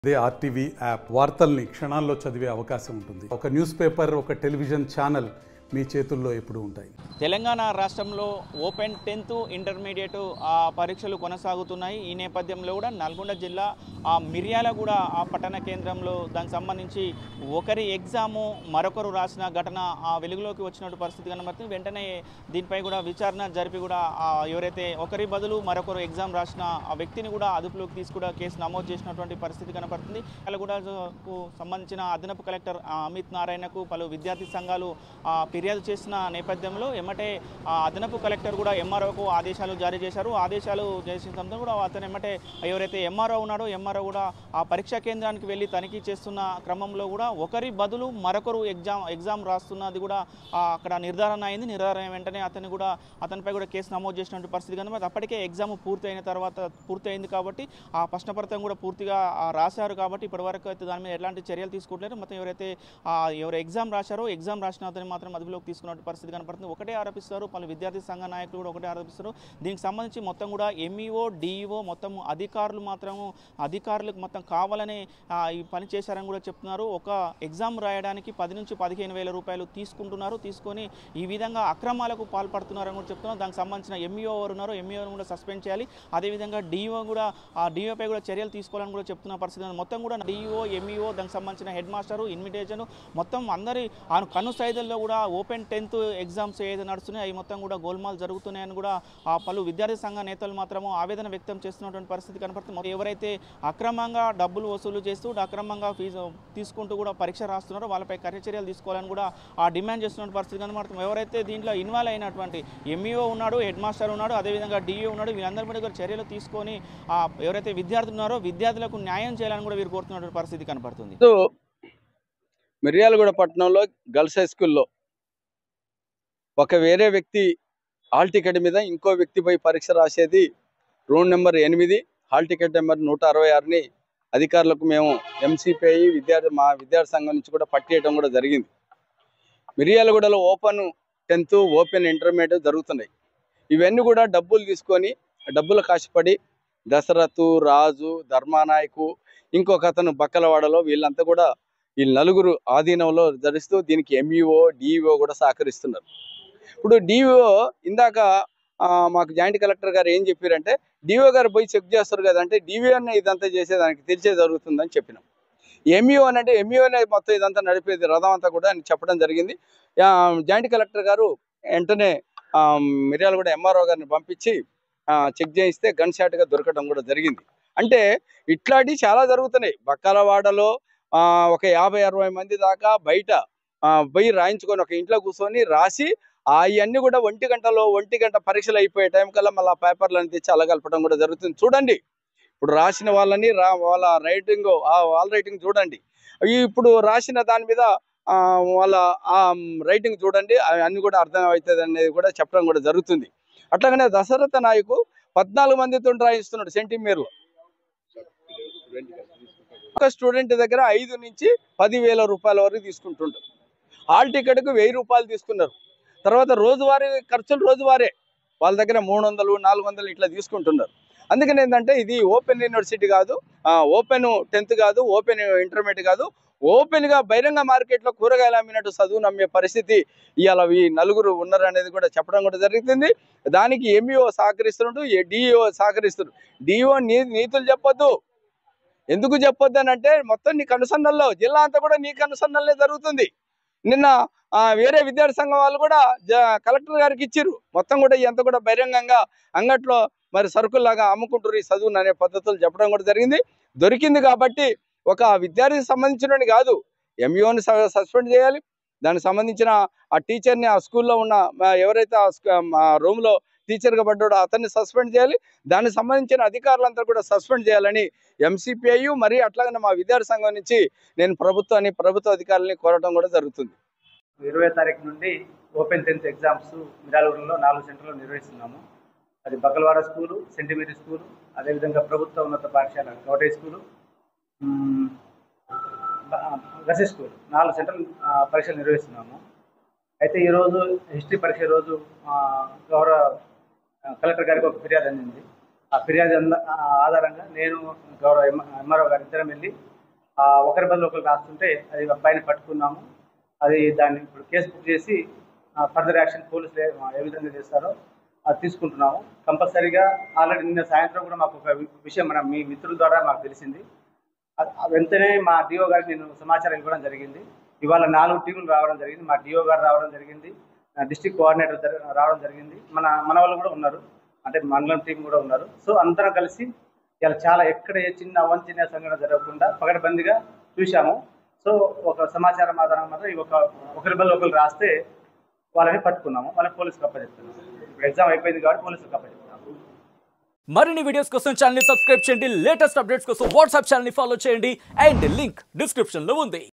అదే RTV app వార్తల్ని క్షణాల్లో చదివే అవకాశం ఉంటుంది. ఒక న్యూస్ పేపర్, ఒక టెలివిజన్ ఛానల్ మీ చేతుల్లో ఎప్పుడూ ఉంటాయి. తెలంగాణ రాష్ట్రంలో ఓపెన్ 10th ఇంటర్మీడియట్ పరీక్షలు కొనసాగుతున్నాయి. ఈ నేపథ్యంలో కూడా నల్గొండ జిల్లా మిర్యాలగూడ పట్టణ కేంద్రంలో దానికి సంబంధించి ఒకరి ఎగ్జాము మరొకరు రాసిన ఘటన వెలుగులోకి వచ్చినట్టు పరిస్థితి కనబడుతుంది. వెంటనే దీనిపై కూడా విచారణ జరిపి కూడా ఎవరైతే ఒకరి బదులు మరొకరు ఎగ్జామ్ రాసిన ఆ వ్యక్తిని కూడా అదుపులోకి తీసి కూడా కేసు నమోదు చేసినటువంటి పరిస్థితి కనబడుతుంది. మిర్యాలగూడకు సంబంధించిన అదనపు కలెక్టర్ అమిత్ నారాయణకు పలు విద్యార్థి సంఘాలు ఫిర్యాదు చేసిన నేపథ్యంలో ఎమ్మటే అదనపు కలెక్టర్ కూడా ఎంఆర్ఓకు ఆదేశాలు జారీ చేశారు. ఆదేశాలు చేసిన తర్వాత కూడా అతను ఎమ్మటే ఎవరైతే ఎంఆర్ఓ ఉన్నాడో ఎంఆర్ఓ కూడా ఆ పరీక్షా కేంద్రానికి వెళ్ళి తనిఖీ చేస్తున్న క్రమంలో కూడా ఒకరి బదులు మరొకరు ఎగ్జామ్ రాస్తున్నది కూడా అక్కడ నిర్ధారణ అయింది. నిర్ధారణ వెంటనే అతనిపై కూడా కేసు నమోదు చేసినటువంటి పరిస్థితి కనుక అప్పటికే ఎగ్జామ్ పూర్తయింది కాబట్టి ఆ ప్రశ్నపత్రం కూడా పూర్తిగా రాశారు కాబట్టి ఇప్పటివరకు అయితే దాని మీద ఎలాంటి చర్యలు తీసుకుంటలేరు. మొత్తం ఎవరు ఎగ్జామ్ రాశారో ఎగ్జామ్ రాసిన అతని మాత్రం అదుపులోకి తీసుకున్న పరిస్థితి కనపడుతుంది. ఒకటే ఆరోపిస్తారు, పలు విద్యార్థి సంఘ నాయకులు కూడా ఒకటే ఆరోపిస్తారు. దీనికి సంబంధించి మొత్తం కూడా ఎంఈఓ డిఈఓ మొత్తం అధికారులకు మొత్తం కావాలని ఈ పని చేశారని కూడా చెప్తున్నారు. ఒక ఎగ్జామ్ రాయడానికి 10 నుంచి 15 వేల రూపాయలు తీసుకొని ఈ విధంగా అక్రమాలకు పాల్పడుతున్నారని కూడా చెప్తున్నారు. దానికి సంబంధించిన ఎంఈఓ ఎవరు ఉన్నారో ఎంఈఓను కూడా సస్పెండ్ చేయాలి. అదేవిధంగా డిఈఓ కూడా డిఈఓపై కూడా చర్యలు తీసుకోవాలని కూడా చెప్తున్న పరిస్థితి. మొత్తం కూడా డిఈఓ ఎంఈఓ దానికి సంబంధించిన హెడ్ మాస్టరు ఇన్విటేషన్ మొత్తం అందరి కన్ను సైదుల్లో కూడా ఓపెన్ 10th ఎగ్జామ్స్ ఏదైతే నడుస్తున్నాయి అవి మొత్తం కూడా గోల్మాల్ జరుగుతున్నాయని కూడా పలు విద్యార్థి సంఘ నేతలు మాత్రము ఆవేదన వ్యక్తం చేస్తున్నటువంటి పరిస్థితి కనపడుతుంది. ఎవరైతే అక్రమంగా డబ్బులు వసూలు చేస్తూ అక్రమంగా ఫీజు తీసుకుంటూ కూడా పరీక్ష రాస్తున్నారో వాళ్ళపై చర్యలు తీసుకోవాలని కూడా డిమాండ్ చేస్తున్న పరిస్థితి కనపడుతుంది. ఎవరైతే దీంట్లో ఇన్వాల్వ్ అయినటువంటి ఎంఈఓ ఉన్నాడు, హెడ్ మాస్టర్ ఉన్నాడు, అదేవిధంగా డిఈఓ ఉన్నాడు, వీళ్ళందరి మీద కూడా చర్యలు తీసుకొని ఎవరైతే విద్యార్థులు ఉన్నారో విద్యార్థులకు న్యాయం చేయాలని కూడా వీరు కోరుతున్నటువంటి పరిస్థితి కనపడుతుంది. మిర్యాలగూడ పట్టణంలో గర్ల్స్ హై స్కూల్లో ఒక వేరే వ్యక్తి హాల్ టికెట్ మీద ఇంకో వ్యక్తిపై పరీక్ష రాసేది room number 8 hall ticket number 166ని అధికారులకు మేము ఎంసీపీఐ మా విద్యార్థి సంఘం నుంచి కూడా పట్టేయడం కూడా జరిగింది. మిర్యాలగూడలో ఓపెన్ 10th ఓపెన్ ఇంటర్మీడియట్ జరుగుతున్నాయి. ఇవన్నీ కూడా డబ్బులు తీసుకొని డబ్బులు కాశపడి దశరథు, రాజు, ధర్మానాయకు, ఇంకొక అతను బక్కలవాడలో వీళ్ళంతా కూడా ఈ నలుగురు ఆధీనంలో ధరిస్తూ దీనికి ఎంఈఓ డిఈఓ కూడా సహకరిస్తున్నారు. ఇప్పుడు డిఓ ఇందాక మాకు జాయింట్ కలెక్టర్ గారు ఏం చెప్పారంటే డిఓ గారు పోయి చెక్ చేస్తారు కదా అంటే డిఓ అనే ఇదంతా చేసేదానికి తెలిసే జరుగుతుందని చెప్పినాం. ఎంఈఓ అంటే ఎంఈఓనే మొత్తం ఇదంతా నడిపేది రథం అంతా కూడా అని చెప్పడం జరిగింది. జాయింట్ కలెక్టర్ గారు వెంటనే మిర్యాలగూడ ఎంఆర్ఓ గారిని పంపించి చెక్ చేయిస్తే గన్ షాట్గా దొరకడం కూడా జరిగింది. అంటే ఇట్లాంటివి చాలా జరుగుతున్నాయి. బక్కలవాడలో ఒక 50-60 మంది దాకా బయట పోయి రాయించుకొని ఒక ఇంట్లో కూర్చొని రాసి అవన్నీ కూడా 1 గంట పరీక్షలు అయిపోయే టైం కల్లా మళ్ళీ పేపర్లను తెచ్చి అలగలపడం కూడా జరుగుతుంది. చూడండి, ఇప్పుడు రాసిన వాళ్ళని వాళ్ళ రైటింగ్ చూడండి, ఇప్పుడు రాసిన దాని మీద వాళ్ళ రైటింగ్ చూడండి, అన్ని కూడా అర్థం అవుతుంది అనేది కూడా చెప్పడం కూడా జరుగుతుంది. అట్లాగనే దశరథ నాయకు 14 మందితో రాయిస్తున్నాడు సెంటీమీర్లో. ఒక స్టూడెంట్ దగ్గర 5 నుంచి 10,000 రూపాయల వరకు తీసుకుంటుంటారు. హాల్ టికెట్కు 1000 రూపాయలు తీసుకున్నారు. తర్వాత రోజువారీ ఖర్చులు రోజువారే వాళ్ళ దగ్గర 300-400 ఇట్లా తీసుకుంటున్నారు. అందుకని ఏంటంటే ఇది ఓపెన్ యూనివర్సిటీ కాదు, ఓపెన్ 10th కాదు, ఓపెన్ ఇంటర్మీడియట్ కాదు, ఓపెన్గా బహిరంగ మార్కెట్లో కూరగాయలు అమ్మినట్టు చదువు నమ్మే పరిస్థితి ఇవాళ ఈ నలుగురు ఉన్నారు అనేది కూడా చెప్పడం కూడా జరుగుతుంది. దానికి ఎంఈఓ సహకరిస్తున్నట్టు డిఈఓ సహకరిస్తున్నారు. డిఈఓ నీతులు చెప్పొద్దు. ఎందుకు చెప్పొద్దు అని అంటే మొత్తం నీ కనుసన్నల్లో జిల్లా అంతా కూడా నీ కనుసన్నల్లే జరుగుతుంది. నిన్న వేరే విద్యార్థి సంఘం వాళ్ళు కూడా కలెక్టర్ గారికి ఇచ్చిర్రు. మొత్తం కూడా ఇదంతా కూడా బహిరంగంగా అంగట్లో మరి సరుకుల్లాగా అమ్ముకుంటారు ఈ చదువును అనే పద్ధతులు చెప్పడం కూడా జరిగింది. దొరికింది కాబట్టి ఒక విద్యార్థికి సంబంధించిన కాదు, ఎంఈఓని సస్పెండ్ చేయాలి. దానికి సంబంధించిన ఆ టీచర్ని ఆ స్కూల్లో ఉన్న ఎవరైతే ఆ రూమ్లో టీచర్గా పడ్డాడో అతన్ని సస్పెండ్ చేయాలి. దానికి సంబంధించిన అధికారులంతా కూడా సస్పెండ్ చేయాలని ఎంసీపీఐ మరి అట్లాగనే మా విద్యార్థి సంఘం నుంచి నేను ప్రభుత్వ అధికారులని కోరడం కూడా జరుగుతుంది. 20వ తారీఖు నుండి ఓపెన్ 10th ఎగ్జామ్స్ మిర్యాలగూడలో 4 సెంటర్లు నిర్వహిస్తున్నాము. అది బక్కలవాడ స్కూలు, సెంట్ మేరీ స్కూలు, అదేవిధంగా ప్రభుత్వ ఉన్నత పాఠశాల గౌటై స్కూలు, గసి స్కూల్ 4 సెంటర్లు పరీక్షలు నిర్వహిస్తున్నాము. అయితే ఈరోజు హిస్టరీ పరీక్ష రోజు గౌరవ కలెక్టర్ గారికి ఒక ఫిర్యాదు అందింది. ఆ ఫిర్యాదు ఆధారంగా నేను గౌరవ ఎంఆర్ఓ గారి ఇద్దరం వెళ్ళి ఒకరి బదులు ఒకరు రాస్తుంటే అది అబ్బాయిని పట్టుకున్నాము. అది దాన్ని ఇప్పుడు కేసు బుక్ చేసి ఫర్దర్ యాక్షన్ పోలీసులు ఏ విధంగా చేస్తారో అది తీసుకుంటున్నాము. కంపల్సరీగా ఆల్రెడీ నిన్న సాయంత్రం కూడా మాకు ఒక విషయం మీ మిత్రుల ద్వారా మాకు తెలిసింది. వెంటనే మా డిఓ గారికి నేను సమాచారం ఇవ్వడం జరిగింది. ఇవాళ 4 టీములు రావడం జరిగింది. మా డిఓ గారు రావడం జరిగింది, డిస్ట్రిక్ట్ కోఆర్డినేటర్ రావడం జరిగింది, మన వాళ్ళు కూడా ఉన్నారు, అంటే మండలం టీం కూడా ఉన్నారు. సో అందరం కలిసి ఇలా చాలా ఎక్కడ ఏ చిన్న అవంచనీయ సంఘటన జరగకుండా పకడ్బందీగా చూశాము. సో ఒక సమాచారం ఆధారం మాత్రం ఒకరి బదులు ఒకరు రాస్తే వాళ్ళని పట్టుకున్నాము. వాళ్ళని పోలీసులకు అప్పచెప్తున్నాము. ఇప్పుడు ఎగ్జామ్ అయిపోయింది కాబట్టి పోలీసులకు అప్పచెప్తున్నాము. మరిన్ని వీడియోస్ కోసం ఛానల్ ని సబ్స్క్రైబ్ చేయండి, లేటెస్ట్ అప్డేట్స్ కోసం వాట్సాప్ ఛానల్ ని ఫాలో చేయండి అండ్ లింక్ డిస్క్రిప్షన్ లో ఉంది.